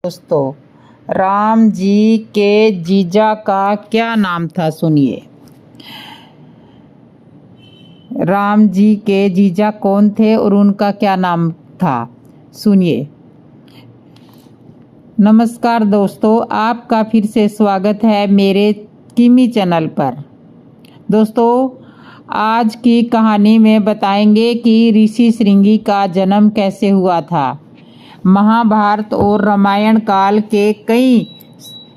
दोस्तों, राम जी के जीजा का क्या नाम था सुनिए। राम जी के जीजा कौन थे और उनका क्या नाम था सुनिए। नमस्कार दोस्तों, आपका फिर से स्वागत है मेरे किमी चैनल पर। दोस्तों, आज की कहानी में बताएंगे कि ऋषि श्रृंगी का जन्म कैसे हुआ था। महाभारत और रामायण काल के कई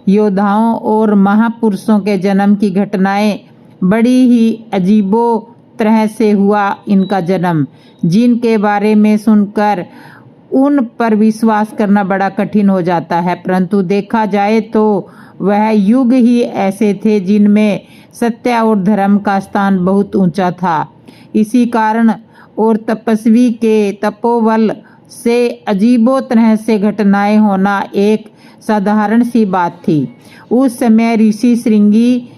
योद्धाओं और महापुरुषों के जन्म की घटनाएं बड़ी ही अजीबो तरह से हुआ इनका जन्म, जिनके बारे में सुनकर उन पर विश्वास करना बड़ा कठिन हो जाता है। परंतु देखा जाए तो वह युग ही ऐसे थे जिनमें सत्य और धर्म का स्थान बहुत ऊंचा था। इसी कारण और तपस्वी के तपोबल से अजीबो तरह से घटनाएं होना एक साधारण सी बात थी। उस समय ऋषि श्रृंगी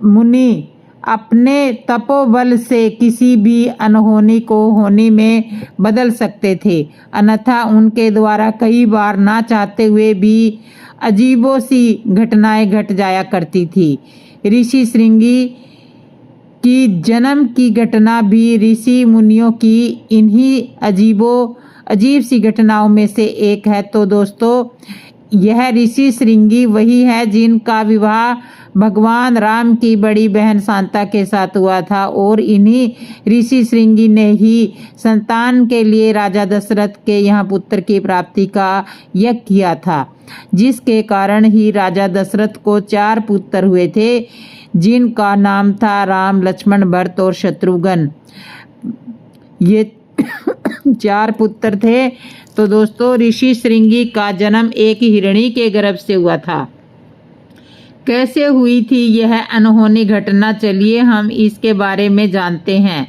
मुनि अपने तपोबल से किसी भी अनहोनी को होनी में बदल सकते थे, अन्यथा उनके द्वारा कई बार ना चाहते हुए भी अजीबो सी घटनाएं घट जाया करती थी। ऋषि श्रृंगी की जन्म की घटना भी ऋषि मुनियों की इन्हीं अजीब सी घटनाओं में से एक है। तो दोस्तों, यह ऋषि श्रृंगी वही है जिनका विवाह भगवान राम की बड़ी बहन शांता के साथ हुआ था, और इन्हीं ऋषि श्रृंगी ने ही संतान के लिए राजा दशरथ के यहाँ पुत्र की प्राप्ति का यज्ञ किया था, जिसके कारण ही राजा दशरथ को 4 पुत्र हुए थे, जिनका नाम था राम, लक्ष्मण, भरत और शत्रुघ्न। ये 4 पुत्र थे। तो दोस्तों, ऋषि श्रृंगी का जन्म एक हिरणी के गर्भ से हुआ था। कैसे हुई थी यह अनहोनी घटना, चलिए हम इसके बारे में जानते हैं।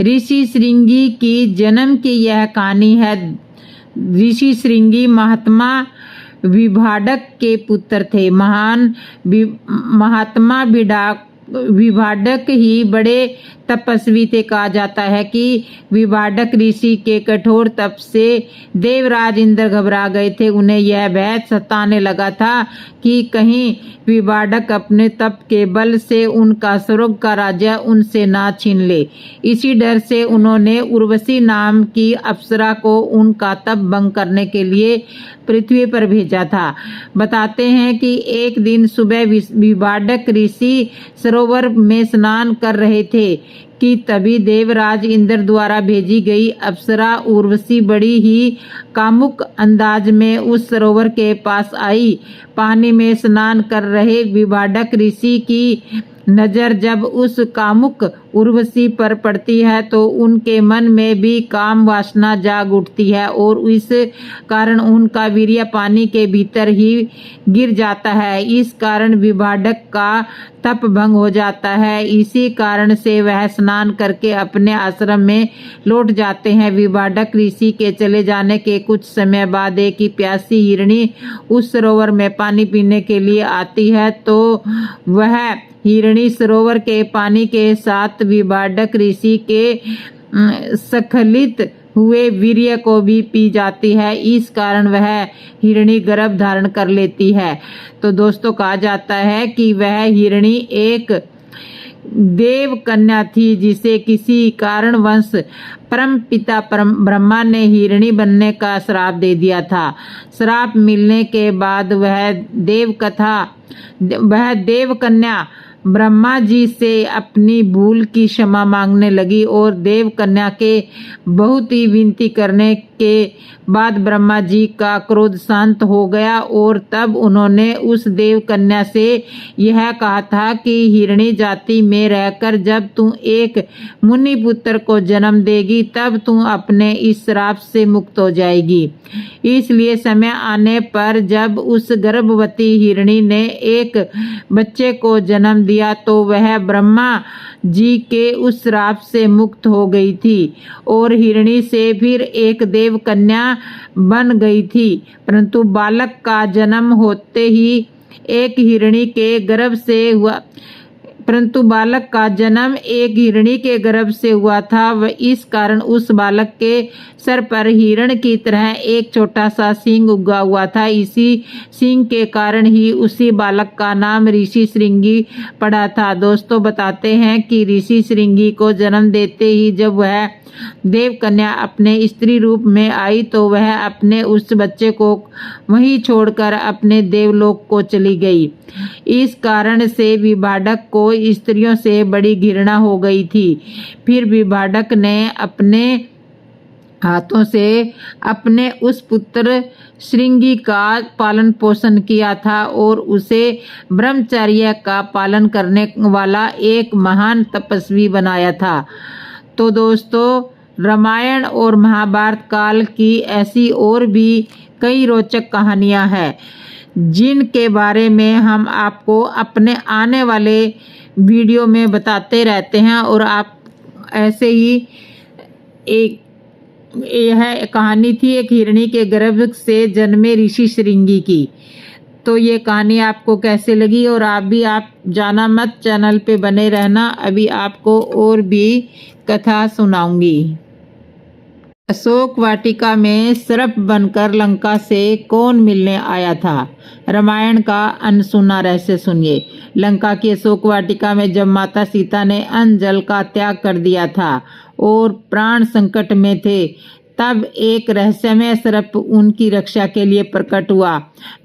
ऋषि श्रृंगी की जन्म की यह कहानी है। ऋषि श्रृंगी महात्मा विभाडक के पुत्र थे। महान महात्मा विभाडक ही बड़े तपस्वी थे। कहा जाता है कि विभाडक ऋषि के कठोर तप से देवराज इंद्र घबरा गए थे। उन्हें यह भय सताने लगा था कि कहीं विभाडक अपने तप के बल से उनका स्वर्ग का राज्य उनसे ना छीन ले। इसी डर से उन्होंने उर्वशी नाम की अप्सरा को उनका तप भंग करने के लिए पृथ्वी पर भेजा था। बताते हैं कि एक दिन सुबह विभाडक ऋषि सरोवर में स्नान कर रहे थे कि तभी देवराज इंद्र द्वारा भेजी गई अप्सरा उर्वशी बड़ी ही कामुक अंदाज में उस सरोवर के पास आई। पानी में स्नान कर रहे विभाडक ऋषि की नजर जब उस कामुक उर्वशी पर पड़ती है तो उनके मन में भी काम वासना जाग उठती है, और इस कारण उनका वीर्य पानी के भीतर ही गिर जाता है। इस कारण विभाडक का तप भंग हो जाता है। इसी कारण से वह स्नान करके अपने आश्रम में लौट जाते हैं। विभाडक ऋषि के चले जाने के कुछ समय बाद एक प्यासी हिरणी उस सरोवर में पानी पीने के लिए आती है, तो वह हिरणी सरोवर के पानी के साथ विभाडक ऋषि के स्खलित हुए वीर्य को भी पी जाती है। इस कारण वह हिरणी गर्भ धारण कर लेती है। तो दोस्तों, कहा जाता है कि वह हिरणी एक देव कन्या थी, जिसे किसी कारणवश परम पिता ब्रह्मा ने हिरणी बनने का श्राप दे दिया था। श्राप मिलने के बाद वह देव कन्या ब्रह्मा जी से अपनी भूल की क्षमा मांगने लगी, और देव कन्या के बहुत ही विनती करने के बाद ब्रह्मा जी का क्रोध शांत हो गया, और तब उन्होंने उस देव कन्या से यह कहा था कि हिरणी जाति में रहकर जब तू एक मुनि पुत्र को जन्म देगी तब तू अपने इस श्राप से मुक्त हो जाएगी। इसलिए समय आने पर जब उस गर्भवती हिरणी ने एक बच्चे को जन्म दिया तो वह ब्रह्मा जी के उस श्राप से मुक्त हो गई थी और हिरणी से फिर एक देव कन्या बन गई थी। परंतु बालक का जन्म होते ही एक हिरणी के गर्भ से हुआ परंतु बालक का जन्म एक हिरणी के गर्भ से हुआ था। वह इस कारण उस बालक के सर पर हिरण की तरह एक छोटा सा सींग उगा हुआ था। इसी सींग के कारण ही उसी बालक का नाम ऋषि श्रृंगी पड़ा था। दोस्तों, बताते हैं कि ऋषि श्रृंगी को जन्म देते ही जब वह देव कन्या अपने स्त्री रूप में आई तो वह अपने उस बच्चे को वहीं छोड़कर अपने देवलोक को चली गई। इस कारण से विभाडक को स्त्रियों से बड़ी घृणा हो गई थी। फिर विभाडक ने अपने हाथों से अपने उस पुत्र श्रृंगी का पालन पोषण किया था और उसे ब्रह्मचर्य का पालन करने वाला एक महान तपस्वी बनाया था। तो दोस्तों, रामायण और महाभारत काल की ऐसी और भी कई रोचक कहानियां हैं जिनके बारे में हम आपको अपने आने वाले वीडियो में बताते रहते हैं। और आप ऐसे ही यह कहानी थी एक हिरणी के गर्भ से जन्मे ऋषि श्रृंगी की। तो ये कहानी आपको कैसे लगी? और आप जाना मत, चैनल पे बने रहना, अभी आपको और भी कथा सुनाऊंगी। अशोक वाटिका में सर्प बनकर लंका से कौन मिलने आया था? रामायण का अनसुना रहस्य सुनिए। लंका की अशोक वाटिका में जब माता सीता ने अन्न जल का त्याग कर दिया था और प्राण संकट में थे, तब एक रहस्यमय सर्प उनकी रक्षा के लिए प्रकट हुआ।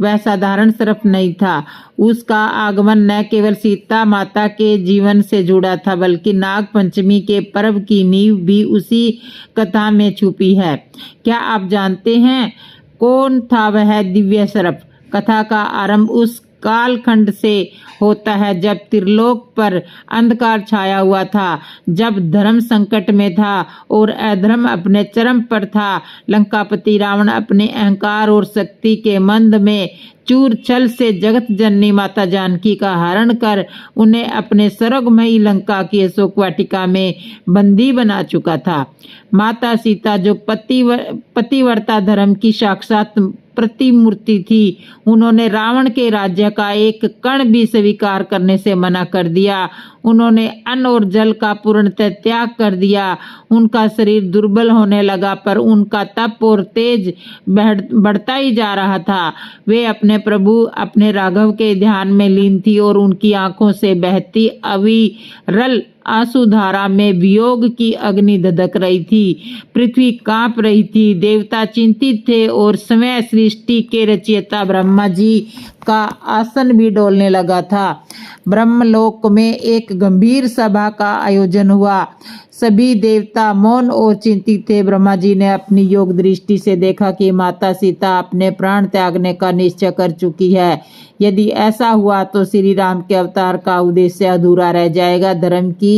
वह साधारण सर्प नहीं था। उसका आगमन न केवल सीता माता के जीवन से जुड़ा था बल्कि नाग पंचमी के पर्व की नींव भी उसी कथा में छुपी है। क्या आप जानते हैं कौन था वह दिव्य सर्प? कथा का आरंभ उस कालखंड से होता है जब त्रिलोक पर अंधकार छाया हुआ था, जब धर्म संकट में था और अधर्म अपने चरम पर था। लंकापति रावण अपने अहंकार और शक्ति के मंद में चूर छल से जगत जननी माता जानकी का हरण कर उन्हें अपने स्वर्गमयी लंका की अशोक वाटिका में बंदी बना चुका था। माता सीता जो पतिव्रता धर्म की साक्षात प्रतिमूर्ति थी, उन्होंने रावण के राज्य का एक कण भी स्वीकार करने से मना कर दिया। उन्होंने अन्न और जल का पूर्णतः त्याग कर दिया। उनका शरीर दुर्बल होने लगा पर उनका तप और तेज बढ़ता ही जा रहा था। वे अपने प्रभु अपने राघव के ध्यान में लीन थी और उनकी आंखों से बहती अविरल आंसुधारा में वियोग की अग्नि धधक रही थी। पृथ्वी कांप रही थी। देवता चिंतित थे और स्वयं सृष्टि के रचयिता ब्रह्मा जी का आसन भी डोलने लगा था। ब्रह्मलोक में एक गंभीर सभा का आयोजन हुआ। सभी देवता मौन और चिंतित थे। ब्रह्मा जी ने अपनी योग दृष्टि से देखा कि माता सीता अपने प्राण त्यागने का निश्चय कर चुकी है। यदि ऐसा हुआ तो श्री राम के अवतार का उद्देश्य अधूरा रह जाएगा। धर्म की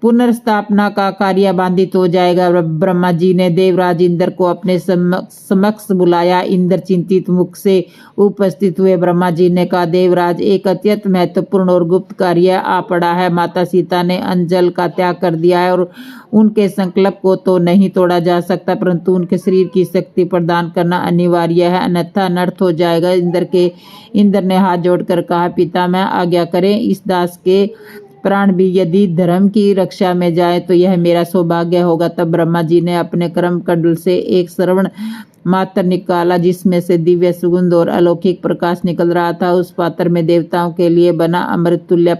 पुनर्स्थापना का कार्य बाधित हो जाएगा। ब्रह्मा जी ने देवराज इंद्र को अपने समक्ष बुलाया। इंद्र चिंतित मुख से उपस्थित हुए। ब्रह्मा जी ने कहा, देवराज, एक अत्यंत महत्वपूर्ण और गुप्त कार्य आ पड़ा है। माता सीता ने अन्न जल का त्याग कर दिया है और उनके संकल्प को तो नहीं तोड़ा जा सकता, परंतु उनके शरीर की शक्ति प्रदान करना अनिवार्य है, अन्यथा अनर्थ हो जाएगा। इंद्र ने हाथ जोड़कर कहा, पिता मैं आज्ञा करें, इस दास के प्राण भी यदि धर्म की रक्षा में जाए तो यह मेरा सौभाग्य होगा। तब ब्रह्मा जी ने अपने कर्म कंडल से एक श्रवण मात्र निकाला जिसमें से दिव्य सुगंध और अलौकिक प्रकाश निकल रहा था। उस पात्र में देवताओं के लिए बना अमृत तुल्य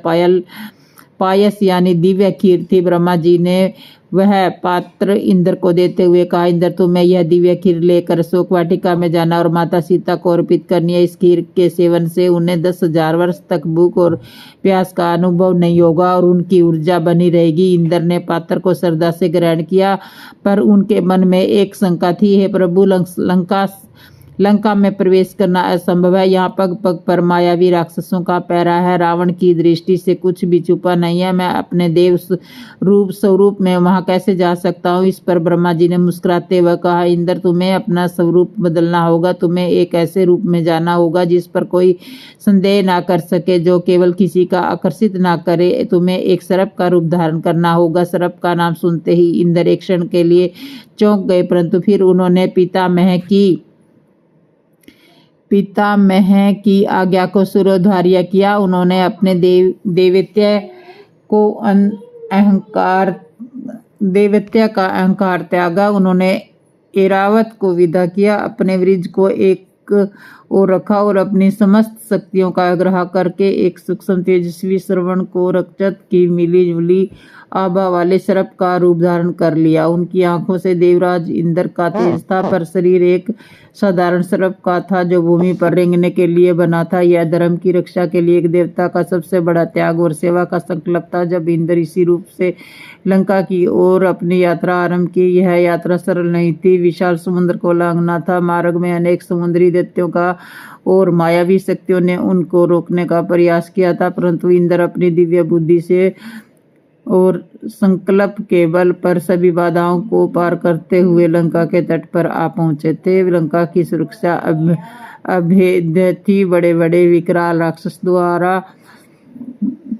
पायस यानी दिव्य खीर थी। ब्रह्मा जी ने वह पात्र इंद्र को देते हुए कहा, इंद्र तुम्हें यह दिव्य खीर लेकर अशोक वाटिका में जाना और माता सीता को अर्पित करनी है। इस खीर के सेवन से उन्हें 10,000 वर्ष तक भूख और प्यास का अनुभव नहीं होगा और उनकी ऊर्जा बनी रहेगी। इंद्र ने पात्र को श्रद्धा से ग्रहण किया, पर उनके मन में एक शंका थी, हे प्रभु, लंका में प्रवेश करना असंभव है। यहाँ पग पग पर मायावी राक्षसों का पहरा है। रावण की दृष्टि से कुछ भी छुपा नहीं है। मैं अपने देव स्वरूप में वहाँ कैसे जा सकता हूँ? इस पर ब्रह्मा जी ने मुस्कुराते हुए कहा, इंद्र, तुम्हें अपना स्वरूप बदलना होगा। तुम्हें एक ऐसे रूप में जाना होगा जिस पर कोई संदेह ना कर सके, जो केवल किसी का आकर्षित ना करे। तुम्हें एक सर्प का रूप धारण करना होगा। सर्प का नाम सुनते ही इंद्र एक क्षण के लिए चौंक गए, परंतु फिर उन्होंने पितामह की आज्ञा को शिरोधार्य किया। उन्होंने अपने देवत्य का अहंकार त्यागा। उन्होंने ऐरावत को विदा किया, अपने वृज को एक ओर रखा और अपनी समस्त शक्तियों का आग्रह करके एक सूक्ष्म तेजस्वी श्रवण को रक्षत की मिली जुली आभा वाले सर्प का रूप धारण कर लिया। उनकी आंखों से देवराज इंद्र का तेज था, पर शरीर एक साधारण सर्प का था जो भूमि पर रेंगने के लिए बना था। यह धर्म की रक्षा के लिए एक देवता का सबसे बड़ा त्याग और सेवा का संकल्प था। जब इंद्र इसी रूप से लंका की ओर अपनी यात्रा आरंभ की, यह यात्रा सरल नहीं थी। विशाल समुद्र को लांघना था। मार्ग में अनेक समुद्री दैत्यों का और मायावी शक्तियों ने उनको रोकने का प्रयास किया था, परंतु इंद्र अपनी दिव्य बुद्धि से और संकल्प के बल पर सभी बाधाओं को पार करते हुए लंका के तट पर आ पहुंचे थे। लंका की सुरक्षा अभेद्य थी। बड़े बड़े विकराल राक्षस द्वारा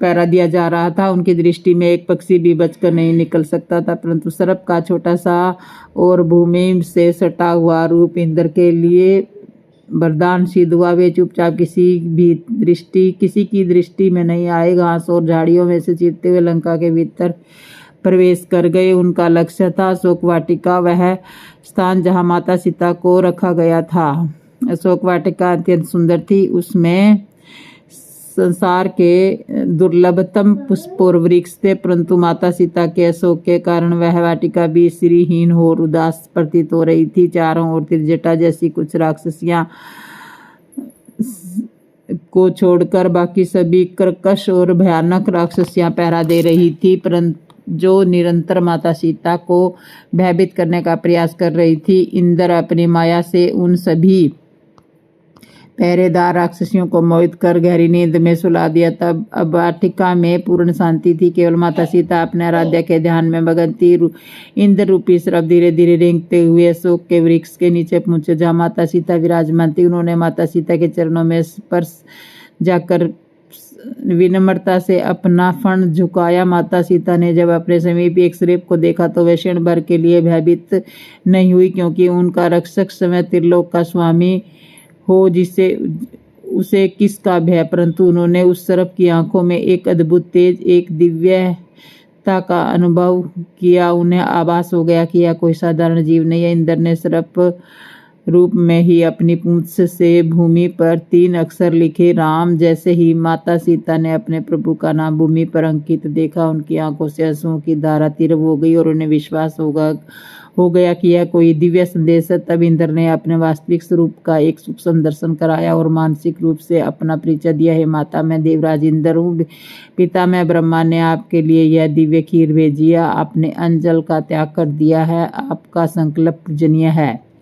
पहरा दिया जा रहा था। उनकी दृष्टि में एक पक्षी भी बचकर नहीं निकल सकता था, परंतु सर्प का छोटा सा और भूमि से सटा हुआ रूप इंद्र के लिए वरदान सिद्ध हुआ। वे चुपचाप किसी की दृष्टि में नहीं आए, घास और झाड़ियों में से चीरते हुए लंका के भीतर प्रवेश कर गए। उनका लक्ष्य था अशोक वाटिका, वह स्थान जहां माता सीता को रखा गया था। अशोक वाटिका अत्यंत सुंदर थी। उसमें संसार के दुर्लभतम पुष्प और वृक्ष थे, परंतु माता सीता के अशोक के कारण वह वाटिका भी श्रीहीन और उदास प्रतीत हो रही थी। चारों ओर त्रिजटा जैसी कुछ राक्षसियां को छोड़कर बाकी सभी कर्कश और भयानक राक्षसियां पहरा दे रही थी, परंतु जो निरंतर माता सीता को भयभीत करने का प्रयास कर रही थी। इंद्र अपनी माया से उन सभी पहरेदार राक्षसियों को मोहित कर गहरी नींद में सुला दिया। तब अब वाटिका में पूर्ण शांति थी। केवल माता सीता अपने आराध्या के ध्यान में मगन थी। इंद्र रूपी सर्प धीरे धीरे रेंगते हुए अशोक के वृक्ष के नीचे पहुंचे जहां माता सीता विराजमान थी। उन्होंने माता सीता के चरणों में स्पर्श जाकर विनम्रता से अपना फण झुकाया। माता सीता ने जब अपने समीप एक सर्प को देखा तो वे क्षण भर के लिए भयभीत नहीं हुई, क्योंकि उनका रक्षक स्वयं त्रिलोक का स्वामी हो जिसे उसे किसका भय। परंतु उन्होंने उस सर्प की आंखों में एक अद्भुत तेज, एक दिव्यता का अनुभव किया। उन्हें आभास हो गया कि यह कोई साधारण जीव नहीं है। इंद्र ने सर्प रूप में ही अपनी पूंछ से भूमि पर 3 अक्षर लिखे, राम। जैसे ही माता सीता ने अपने प्रभु का नाम भूमि पर अंकित देखा, उनकी आंखों से आंसुओं की धारा तीव्र हो गई और उन्हें विश्वास हो गया कि यह कोई दिव्य संदेश है। तब इंद्र ने अपने वास्तविक स्वरूप का एक सूक्ष्म दर्शन कराया और मानसिक रूप से अपना परिचय दिया। हे माता, मैं देवराज इंद्र हूँ। पिता मैं ब्रह्मा ने आपके लिए यह दिव्य खीर भेजी है। आपने अंजल का त्याग कर दिया है। आपका संकल्प पूजनीय है,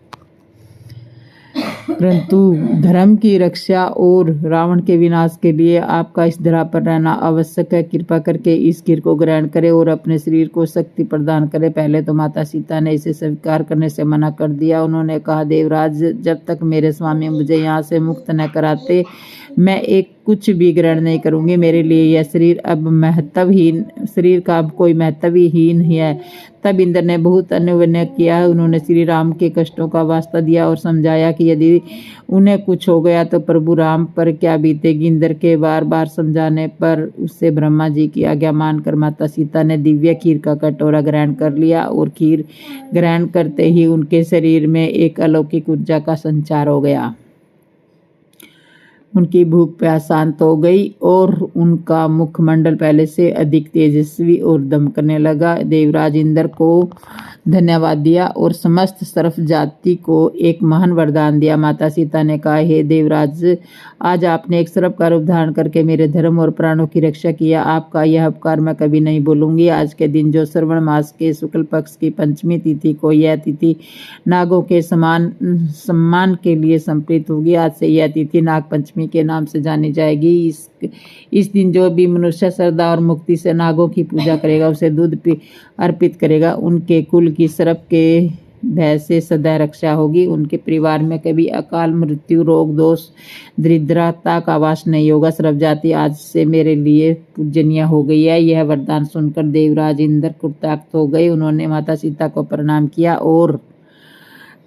परंतु धर्म की रक्षा और रावण के विनाश के लिए आपका इस धरा पर रहना आवश्यक है। कृपा करके इस खीर को ग्रहण करें और अपने शरीर को शक्ति प्रदान करें। पहले तो माता सीता ने इसे स्वीकार करने से मना कर दिया। उन्होंने कहा, देवराज, जब तक मेरे स्वामी मुझे यहाँ से मुक्त न कराते मैं एक कुछ भी ग्रहण नहीं करूंगी। मेरे लिए यह शरीर का कोई महत्व ही नहीं है। तब इंद्र ने बहुत अनुनय किया। उन्होंने श्री राम के कष्टों का वास्ता दिया और समझाया कि यदि उन्हें कुछ हो गया तो प्रभु राम पर क्या बीतेगी। इंद्र के बार बार समझाने पर उससे ब्रह्मा जी की आज्ञा मानकर माता सीता ने दिव्य खीर का कटोरा ग्रहण कर लिया और खीर ग्रहण करते ही उनके शरीर में एक अलौकिक ऊर्जा का संचार हो गया। उनकी भूख प्यास शांत हो गई और उनका मुखमंडल पहले से अधिक तेजस्वी और दमकने लगा। देवराज इंद्र को धन्यवाद दिया और समस्त सर्प जाति को एक महान वरदान दिया। माता सीता ने कहा, हे देवराज, आज आपने एक सर्प का रूप धारण करके मेरे धर्म और प्राणों की रक्षा किया। आपका यह उपकार मैं कभी नहीं भूलूंगी। आज के दिन जो श्रवण मास के शुक्ल पक्ष की पंचमी तिथि को यह तिथि नागों के सम्मान के लिए समर्पित होगी। आज से यह तिथि नाग पंचमी के नाम से जानी जाएगी। इस दिन जो भी मनुष्य श्रद्धा और मुक्ति से नागों की पूजा करेगा, उसे दूध अर्पित करेगा, उनके कुल की सर्प के भय से सदा रक्षा होगी। उनके परिवार में कभी अकाल मृत्यु, रोग, दोष, दरिद्रता का वास नहीं होगा। सर्प जाति आज से मेरे लिए पूजनीय हो गई है। यह वरदान सुनकर देवराज इंद्र कृतार्थ हो गए। उन्होंने माता सीता को प्रणाम किया और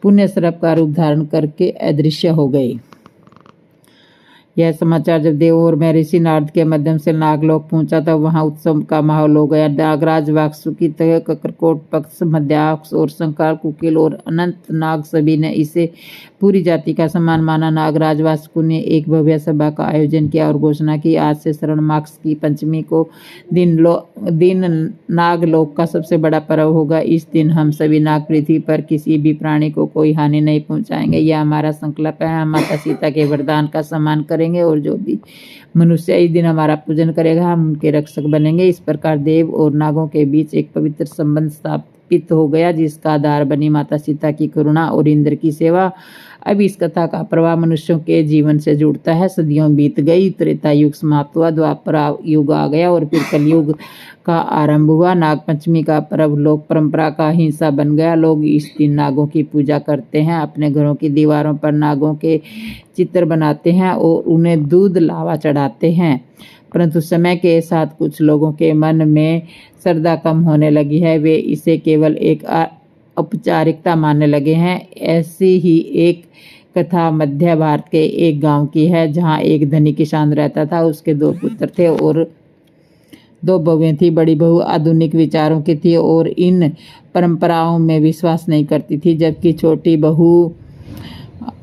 पुण्य सर्प का रूप धारण करके अदृश्य हो गए। यह समाचार जब देवों और महर्षि नारद के माध्यम से नागलोक पहुंचा तब वहां उत्सव का माहौल हो गया। नागराज वासुकी तय कक्रकोट पक्ष मध्याक्ष और शंकर कुकिल और अनंत नाग सभी ने इसे पूरी जाति का सम्मान माना। नागराज वासुकी ने एक भव्य सभा का आयोजन किया और घोषणा की, आज से श्रावण मास की पंचमी को दिन नागलोक का सबसे बड़ा पर्व होगा। इस दिन हम सभी नाग पृथ्वी पर किसी भी प्राणी को कोई हानि नहीं पहुंचाएंगे। यह हमारा संकल्प है। हम माता सीता के वरदान का सम्मान करेंगे और जो भी मनुष्य इस दिन हमारा पूजन करेगा हम उनके रक्षक बनेंगे। इस प्रकार देव और नागों के बीच एक पवित्र संबंध स्थापित हो गया, जिसका आधार बनी माता सीता की करुणा और इंद्र की सेवा। अब इस कथा का प्रवाह मनुष्यों के जीवन से जुड़ता है। सदियों बीत गई, त्रेता युग समाप्त हुआ, द्वापर युग आ गया और फिर कलयुग का आरंभ हुआ। नाग पंचमी का पर्व लोक परंपरा का हिस्सा बन गया। लोग इस दिन नागों की पूजा करते हैं, अपने घरों की दीवारों पर नागों के चित्र बनाते हैं और उन्हें दूध लावा चढ़ाते हैं। परंतु समय के साथ कुछ लोगों के मन में श्रद्धा कम होने लगी है। वे इसे केवल एक औपचारिकता मानने लगे हैं। ऐसी ही एक कथा मध्य भारत के एक गांव की है, जहां एक धनी किसान रहता था। उसके 2 पुत्र थे और 2 बहुएं थी। बड़ी बहू आधुनिक विचारों की थी और इन परंपराओं में विश्वास नहीं करती थी, जबकि छोटी बहू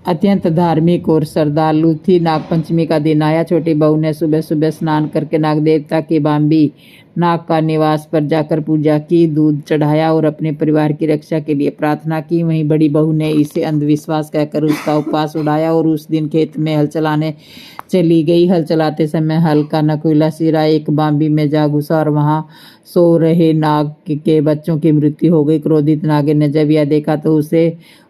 अत्यंत धार्मिक और श्रद्धालु थी। नागपंचमी का दिन आया। छोटी बहू ने सुबह सुबह स्नान करके नाग देवता की बाम्बी नाग का निवास पर जाकर पूजा की, दूध चढ़ाया और अपने परिवार की रक्षा के लिए प्रार्थना की। वहीं बड़ी बहू ने इसे अंधविश्वास कहकर उसका उपवास उड़ाया और उस दिन खेत में हल चलाने चली गई। हल चलाते समय हल का नकुला सिरा एक बाम्बी में जा घुसा और वहां सो रहे नाग के बच्चों की मृत्यु हो गई। क्रोधित नागिन ने जब यह देखा तो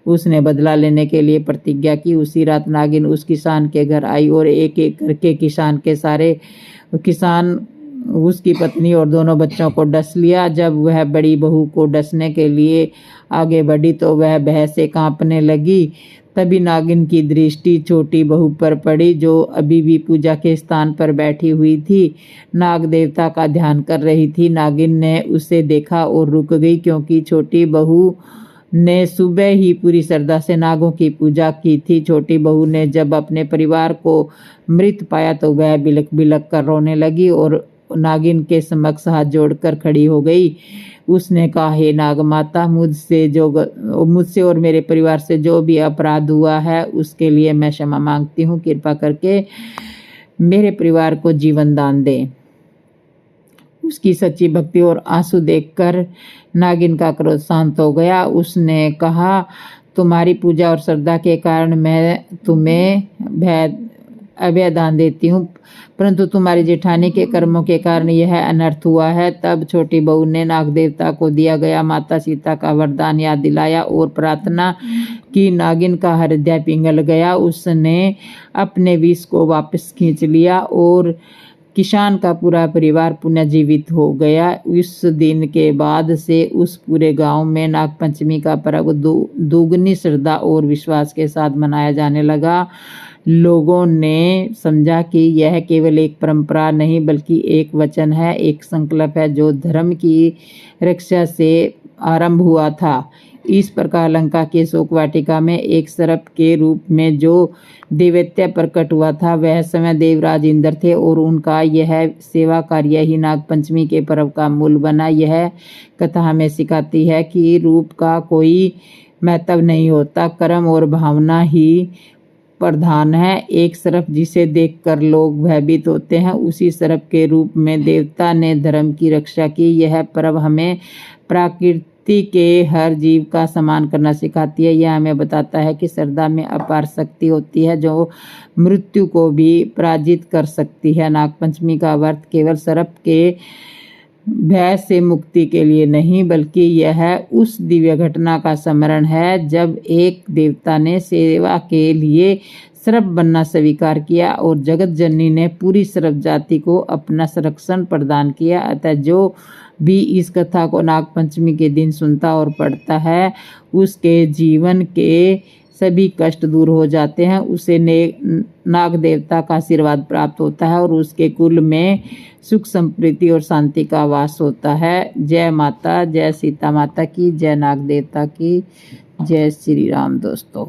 उसने बदला लेने के लिए प्रतिज्ञा की। उसी रात नागिन उस किसान के घर आई और एक एक करके किसान उसकी पत्नी और दोनों बच्चों को डस लिया। जब वह बड़ी बहू को डसने के लिए आगे बढ़ी तो वह भय से कांपने लगी। तभी नागिन की दृष्टि छोटी बहू पर पड़ी, जो अभी भी पूजा के स्थान पर बैठी हुई थी, नाग देवता का ध्यान कर रही थी। नागिन ने उसे देखा और रुक गई, क्योंकि छोटी बहू ने सुबह ही पूरी श्रद्धा से नागों की पूजा की थी। छोटी बहू ने जब अपने परिवार को मृत पाया तो वह बिलक बिलक कर रोने लगी और नागिन के समक्ष हाथ जोड़कर खड़ी हो गई। उसने कहा, हे नाग माता, मुझसे और मेरे परिवार से जो भी अपराध हुआ है उसके लिए मैं क्षमा मांगती हूँ। कृपा करके मेरे परिवार को जीवन दान दे। उसकी सच्ची भक्ति और आंसू देखकर नागिन का क्रोध शांत हो गया। उसने कहा, तुम्हारी पूजा और श्रद्धा के कारण मैं तुम्हें अभय दान देती हूँ, परंतु तुम्हारी जेठानी के कर्मों के कारण यह अनर्थ हुआ है। तब छोटी बहू ने नाग देवता को दिया गया माता सीता का वरदान याद दिलाया और प्रार्थना की। नागिन का हृदय पिघल गया। उसने अपने विष को वापस खींच लिया और किसान का पूरा परिवार पुनर्जीवित हो गया। उस दिन के बाद से उस पूरे गांव में नागपंचमी का पर्व दुगनी श्रद्धा और विश्वास के साथ मनाया जाने लगा। लोगों ने समझा कि यह केवल एक परंपरा नहीं बल्कि एक वचन है, एक संकल्प है जो धर्म की रक्षा से आरंभ हुआ था। इस प्रकार लंका के शोक वाटिका में एक सर्प के रूप में जो दैवत्य प्रकट हुआ था, वह समय देवराज इंद्र थे और उनका यह सेवा कार्य ही नागपंचमी के पर्व का मूल बना। यह कथा हमें सिखाती है कि रूप का कोई महत्व नहीं होता, कर्म और भावना ही प्रधान है। एक सर्प जिसे देखकर लोग भयभीत होते हैं, उसी सर्प के रूप में देवता ने धर्म की रक्षा की। यह पर्व हमें प्रकृति के हर जीव का सम्मान करना सिखाती है। यह हमें बताता है कि श्रद्धा में अपार शक्ति होती है जो मृत्यु को भी पराजित कर सकती है। नागपंचमी का व्रत केवल सर्प के भय से मुक्ति के लिए नहीं, बल्कि यह उस दिव्य घटना का स्मरण है जब एक देवता ने सेवा के लिए सर्प बनना स्वीकार किया और जगत जननी ने पूरी सर्प जाति को अपना संरक्षण प्रदान किया। अतः जो भी इस कथा को नागपंचमी के दिन सुनता और पढ़ता है, उसके जीवन के सभी कष्ट दूर हो जाते हैं, उसे नाग देवता का आशीर्वाद प्राप्त होता है और उसके कुल में सुख समृद्धि और शांति का वास होता है। जय माता, जय सीता माता की, जय नाग देवता की, जय श्री राम। दोस्तों।